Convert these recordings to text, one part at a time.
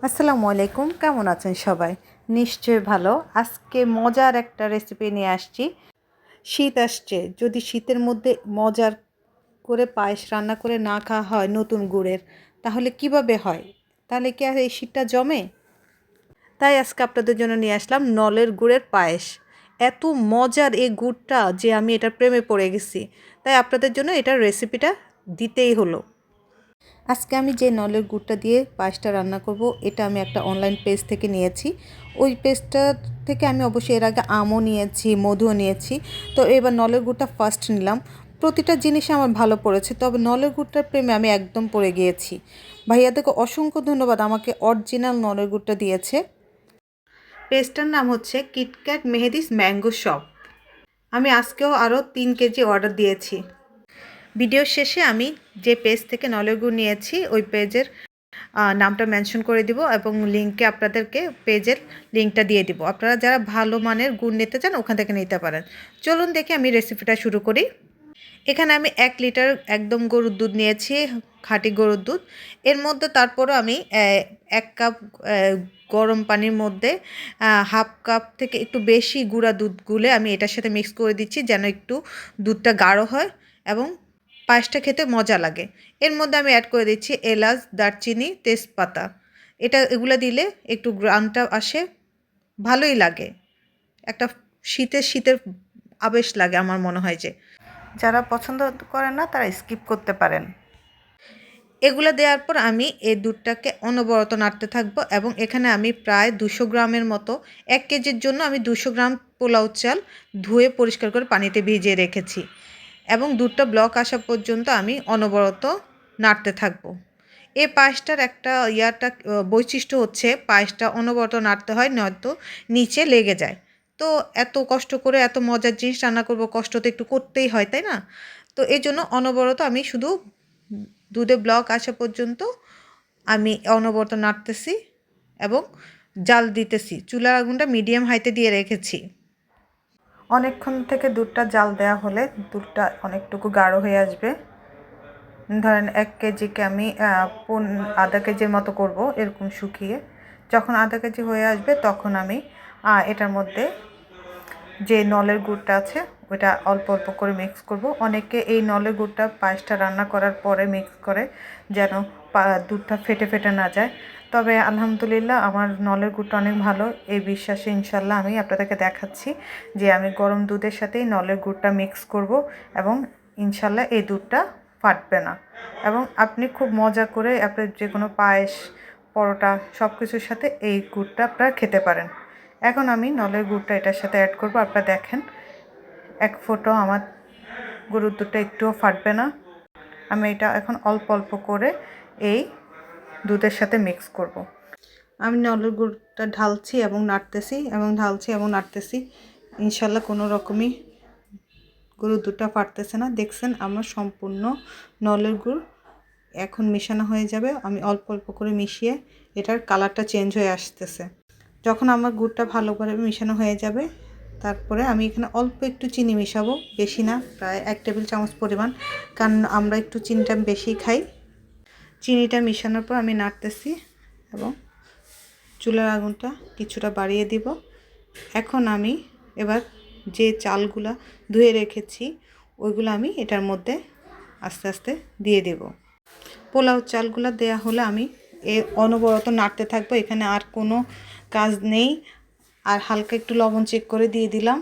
আসসালামু আলাইকুম, কেমন আছেন সবাই? নিশ্চয়ই ভালো। আজকে মজার একটা রেসিপি নিয়ে আসছি। শীত আসছে, যদি শীতের মধ্যে মজার করে পায়েস রান্না করে না খাওয়া হয় নতুন গুড়ের, তাহলে কিভাবে হয়? তাহলে কি আর এই শীতটা জমে? তাই আজকে আপনাদের জন্য নিয়ে আসলাম নলের গুড়ের পায়েস। এত মজার এই গুড়টা যে আমি এটার প্রেমে পড়ে গেছি। তাই আপনাদের জন্য এটার রেসিপিটা দিতেই হলো। আজকে আমি যে নলের গুড়টা দিয়ে পায়েসটা রান্না করব, এটা আমি একটা অনলাইন পেজ থেকে নিয়েছি। ওই পেজটা থেকে আমি অবশ্যই এর আগে আমও নিয়েছি, মধুও নিয়েছি। তো এবার নলের গুড়টা ফার্স্ট নিলাম। প্রতিটা জিনিসই আমার ভালো পড়েছে, তবে নলের গুড়টার প্রেমে আমি একদম পড়ে গিয়েছি। ভাইয়াদেরকে অসংখ্য ধন্যবাদ, আমাকে অরিজিনাল নলের গুড়টা দিয়েছে। পেজটার নাম হচ্ছে কিটক্যাট মেহেদিস ম্যাঙ্গো শপ। আমি আজকেও আরও 3 কেজি অর্ডার দিয়েছি। ভিডিও শেষে আমি যে পেজ থেকে নলের গুড় নিয়েছি ওই পেজের নামটা মেনশন করে দিব এবং লিঙ্কে আপনাদেরকে পেজের লিঙ্কটা দিয়ে দিব। আপনারা যারা ভালো মানের গুড় নিতে চান ওখান থেকে নিতে পারেন। চলুন দেখি আমি রেসিপিটা শুরু করি। এখানে আমি 1 লিটার একদম গরুর দুধ নিয়েছি, খাঁটি গরুর দুধ। এর মধ্যে তারপরও আমি 1 কাপ গরম পানির মধ্যে হাফ কাপ থেকে একটু বেশি গুঁড়া দুধ গুলে আমি এটার সাথে মিক্স করে দিচ্ছি, যেন একটু দুধটা গাঢ় হয় এবং পায়েসটা খেতে মজা লাগে। এর মধ্যে আমি অ্যাড করে দিচ্ছি এলাচ, দারচিনি, তেজপাতা। এগুলো দিলে একটু গ্রানটা আসে, ভালোই লাগে। একটা শীতের আবেশ লাগে আমার মনে হয় যে। যারা পছন্দ করেন না তারা স্কিপ করতে পারেন। এগুলো দেওয়ার পর আমি এই দুধটাকে অনবরত নাড়তে থাকবো এবং এখানে আমি প্রায় 200 গ্রামের মতো, 1 কেজির জন্য আমি 200 গ্রাম পোলাও চাল ধুয়ে পরিষ্কার করে পানিতে ভিজিয়ে রেখেছি এবং দুধটা ব্লক আসা পর্যন্ত আমি অনবরত নাড়তে থাকবো। এই পায়েসটার একটা বৈশিষ্ট্য হচ্ছে পায়েসটা অনবরত নাড়তে হয়, নয়তো নিচে লেগে যায়। তো এত কষ্ট করে এত মজার জিনিস রান্না করব, কষ্ট তো একটু করতেই হয়, তাই না? তো এই জন্য অনবরত আমি শুধু দুধে ব্লক আসা পর্যন্ত আমি অনবরত নাড়তেছি এবং জাল দিতেছি। চুলার আগুনটা মিডিয়াম হাইতে দিয়ে রেখেছি। অনেকক্ষণ থেকে দুধটা জাল দেওয়া হলে দুধটা অনেকটুকু গাঢ় হয়ে আসবে। ধরেন 1 কেজিকে আমি আধা কেজির মতো করব, এরকম শুকিয়ে। যখন আধা কেজি হয়ে আসবে তখন আমি এটার মধ্যে যে নলের গুড়টা আছে ওইটা অল্প অল্প করে মিক্স করব। অনেকে এই নলের গুড়টা পায়েসটা রান্না করার পরে মিক্স করে, যেন দুধটা ফেটে ফেটে না যায়। তবে আলহামদুলিল্লাহ আমার নলের গুড়টা অনেক ভালো, এই বিশ্বাসে ইনশাল্লাহ আমি আপনাদেরকে দেখাচ্ছি যে আমি গরম দুধের সাথেই নলের গুড়টা মিক্স করব এবং ইনশাল্লাহ এই দুধটা ফাটবে না এবং আপনি খুব মজা করে আপনার যে কোনো পায়েস, পরোটা সব কিছুর সাথে এই গুড়টা আপনারা খেতে পারেন। এখন আমি নলের গুড়টা এটার সাথে অ্যাড করব। আপনারা দেখেন 1 ফোঁটাও আমার গরুর দুধটা একটুও ফাটবে না। আমি এটা এখন অল্প অল্প করে এই দুধের সাথে মিক্স করব। আমি নলের গুড়টা ঢালছি এবং নাড়তেছি। ইনশাল্লাহ কোনো রকমই গরুর দুধটা ফাটতেছে না। দেখছেন আমার সম্পূর্ণ নলের গুড় এখন মেশানো হয়ে যাবে। আমি অল্প অল্প করে মিশিয়ে এটার কালারটা চেঞ্জ হয়ে আসতেছে। যখন আমার গুড়টা ভালো করে মেশানো হয়ে যাবে, তারপরে আমি এখানে অল্প একটু চিনি মেশাবো, বেশি না, প্রায় 1 টেবিল চামচ পরিমাণ, কারণ আমরা একটু চিনিটা বেশি খাই। চিনিটা মেশানোর পর আমি নাড়তেছি এবং চুলার আগুনটা কিছুটা বাড়িয়ে দিব। এখন আমি এবার যে চালগুলা ধুয়ে রেখেছি ওইগুলো আমি এটার মধ্যে আস্তে আস্তে দিয়ে দেব। পোলাও চালগুলো দেয়া হলে আমি অনবরত নাড়তে থাকবো, এখানে আর কোনো কাজ নেই। আর হালকা একটু লবণ চেক করে দিয়ে দিলাম।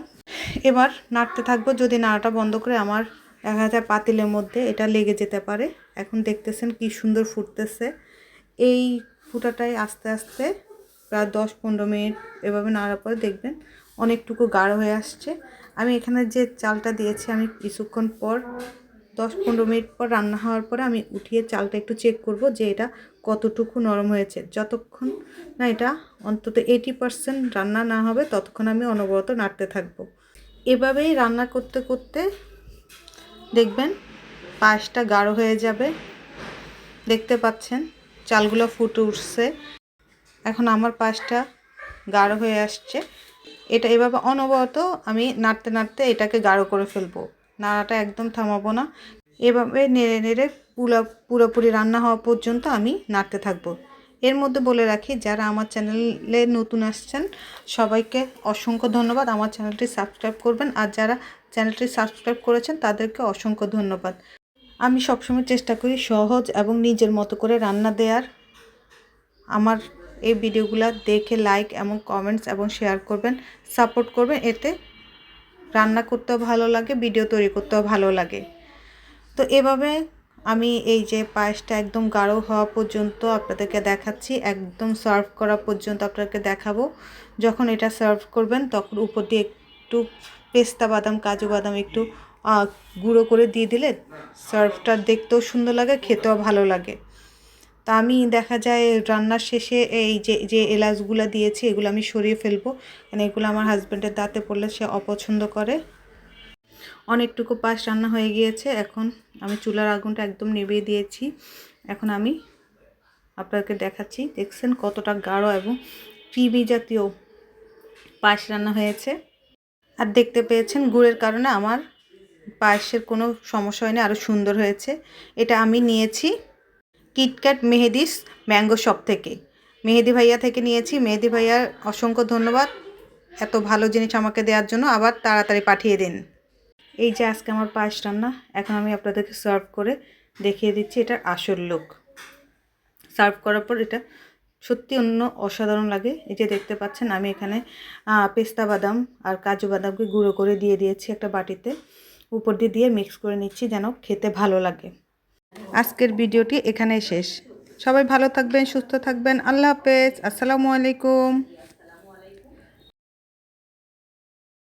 এবার নাড়তে থাকবো, যদি নাড়াটা বন্ধ করে আমার দেখা যায় পাতিলের মধ্যে এটা লেগে যেতে পারে। এখন দেখতেছেন কি সুন্দর ফুটতেছে। এই ফুটাটাই আস্তে আস্তে প্রায় 10-15 মিনিট এভাবে নাড়ার পরে দেখবেন অনেকটুকু গাঢ় হয়ে আসছে। আমি এখানে যে চালটা দিয়েছি আমি কিছুক্ষণ পর 10-15 মিনিট পর রান্না হওয়ার পরে আমি উঠিয়ে চালটা একটু চেক করব যে এটা কতটুকু নরম হয়েছে। যতক্ষণ না এটা অন্তত 80% রান্না না হবে ততক্ষণ আমি অনবরত নাড়তে থাকবো। এভাবেই রান্না করতে করতে দেখবেন পায়েসটা গাঢ় হয়ে যাবে। দেখতে পাচ্ছেন চালগুলো ফুটে উঠছে। এখন আমার পায়েসটা গাঢ় হয়ে আসছে। এটা এভাবে অনবরত আমি নাড়তে নাড়তে এটাকে গাঢ় করে ফেলবো, নাড়াটা একদম থামাবো না। এভাবে নেড়ে নেড়ে পুরোপুরি রান্না হওয়া পর্যন্ত আমি নাড়তে থাকবো। এর মধ্যে বলে রাখি, যারা আমার চ্যানেলে নতুন আসছেন সবাইকে অসংখ্য ধন্যবাদ। আমার চ্যানেলটি সাবস্ক্রাইব করবেন, আর যারা চ্যানেলটি সাবস্ক্রাইব করেছেন তাদেরকে অসংখ্য ধন্যবাদ। আমি সবসময় চেষ্টা করি সহজ এবং নিজের মতো করে রান্না দেওয়ার। আমার এই ভিডিওগুলো দেখে লাইক এবং কমেন্টস এবং শেয়ার করবেন, সাপোর্ট করবেন। এতে রান্না করতেও ভালো লাগে, ভিডিও তৈরি করতেও ভালো লাগে। তো এভাবে আমি এই যে পায়েসটা একদম গাঢ় হওয়া পর্যন্ত আপনাদেরকে দেখাচ্ছি, একদম সার্ভ করা পর্যন্ত আপনাদেরকে দেখাবো। যখন এটা সার্ভ করবেন তখন উপর দিয়ে একটু পেস্তা বাদাম, কাজু বাদাম একটু গুঁড়ো করে দিয়ে দিলে সার্ভটা দেখতেও সুন্দর লাগে, খেতেও ভালো লাগে। তা আমি দেখা যায় রান্নার শেষে এই যে এলাচগুলো দিয়েছি এগুলো আমি সরিয়ে ফেলবো, কারণ এগুলো আমার হাজব্যান্ডের দাঁতে পড়লে সে অপছন্দ করে। অনেকটুকু পায়েস রান্না হয়ে গিয়েছে, এখন আমি চুলার আগুনটা একদম নিভিয়ে দিয়েছি। এখন আমি আপনাদেরকে দেখাচ্ছি, দেখছেন কতটা গাঢ় এবং ক্রিমি জাতীয় পায়েস রান্না হয়েছে। আর দেখতে পেয়েছেন গুড়ের কারণে আমার পায়েসের কোনো সমস্যা হয়নি, আরও সুন্দর হয়েছে। এটা আমি নিয়েছি কিটক্যাট মেহেদিস ম্যাঙ্গো শপ থেকে, মেহেদি ভাইয়া থেকে নিয়েছি। মেহেদি ভাইয়ার অসংখ্য ধন্যবাদ এত ভালো জিনিস আমাকে দেওয়ার জন্য, আবার তাড়াতাড়ি পাঠিয়ে দিন। এই যে আজকে আমার পায়েস রান্না, এখন আমি আপনাদেরকে সার্ভ করে দেখিয়ে দিচ্ছি এটার আসল লুক। সার্ভ করার পর এটা সত্যি অন্য অসাধারণ লাগে। এই যে দেখতে পাচ্ছেন আমি এখানে পেস্তা বাদাম আর কাজু বাদামকে গুঁড়ো করে দিয়ে দিয়েছি একটা বাটিতে, উপর দিয়ে মিক্স করে নিচ্ছি যেন খেতে ভালো লাগে। আজকের ভিডিওটি এখানেই শেষ। সবাই ভালো থাকবেন, সুস্থ থাকবেন। আল্লাহ হাফেজ, আসসালামু আলাইকুম।